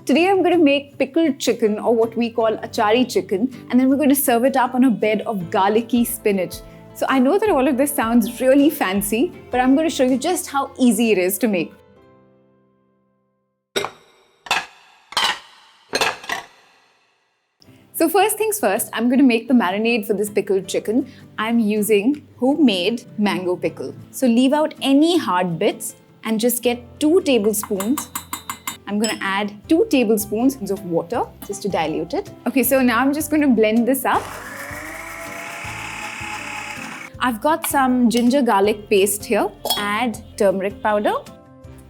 Today I'm going to make pickled chicken, or what we call Achari chicken, and then we're going to serve it up on a bed of garlicky spinach. So I know that all of this sounds really fancy, but I'm going to show you just how easy it is to make. So first things first, I'm going to make the marinade for this pickled chicken. I'm using homemade mango pickle. So leave out any hard bits and just get 2 tablespoons. I'm going to add 2 tablespoons of water just to dilute it. Okay, so now I'm just going to blend this up. I've got some ginger garlic paste here. Add turmeric powder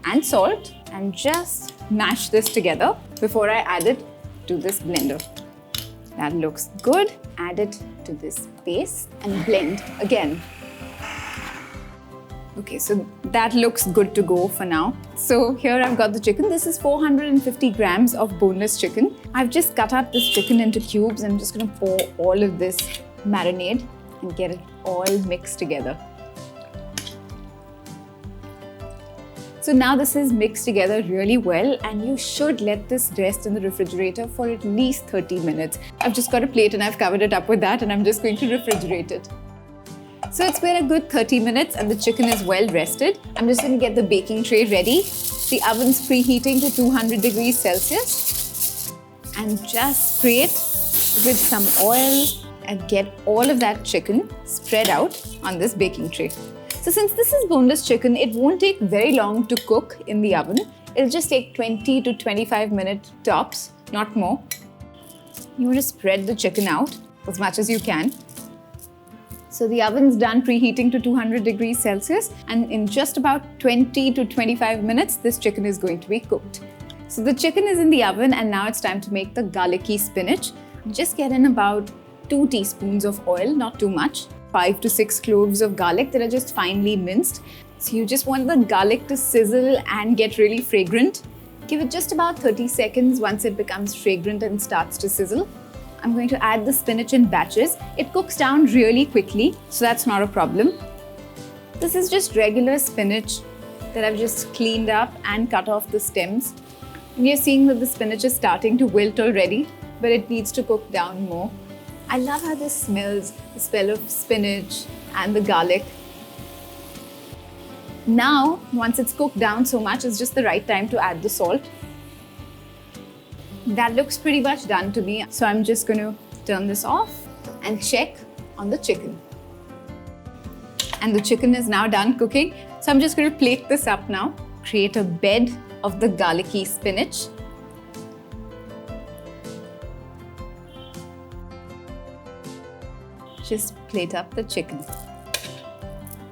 and salt and just mash this together before I add it to this blender. That looks good. Add it to this paste and blend again. Okay, so that looks good to go for now. So here I've got the chicken. This is 450 grams of boneless chicken. I've just cut up this chicken into cubes. I'm just going to pour all of this marinade and get it all mixed together. So now this is mixed together really well, and you should let this rest in the refrigerator for at least 30 minutes. I've just got a plate and I've covered it up with that, and I'm just going to refrigerate it. So it's been a good 30 minutes and the chicken is well rested. I'm just going to get the baking tray ready. The oven's preheating to 200 degrees Celsius. And just spray it with some oil and get all of that chicken spread out on this baking tray. So since this is boneless chicken, it won't take very long to cook in the oven. It'll just take 20 to 25 minutes tops, not more. You want to spread the chicken out as much as you can. So the oven's done preheating to 200 degrees Celsius, and in just about 20 to 25 minutes, this chicken is going to be cooked. So the chicken is in the oven, and now it's time to make the garlicky spinach. Just get in about 2 teaspoons of oil, not too much. 5 to 6 cloves of garlic that are just finely minced. So you just want the garlic to sizzle and get really fragrant. Give it just about 30 seconds once it becomes fragrant and starts to sizzle. I'm going to add the spinach in batches. It cooks down really quickly, so that's not a problem. This is just regular spinach that I've just cleaned up and cut off the stems. And you're seeing that the spinach is starting to wilt already, but it needs to cook down more. I love how this smells, the smell of spinach and the garlic. Now, once it's cooked down so much, it's just the right time to add the salt. That looks pretty much done to me. So I'm just going to turn this off and check on the chicken. And the chicken is now done cooking. So I'm just going to plate this up now. Create a bed of the garlicky spinach. Just plate up the chicken.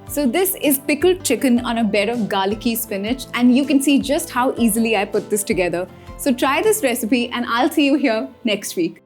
So this is pickled chicken on a bed of garlicky spinach, and you can see just how easily I put this together. So try this recipe and I'll see you here next week.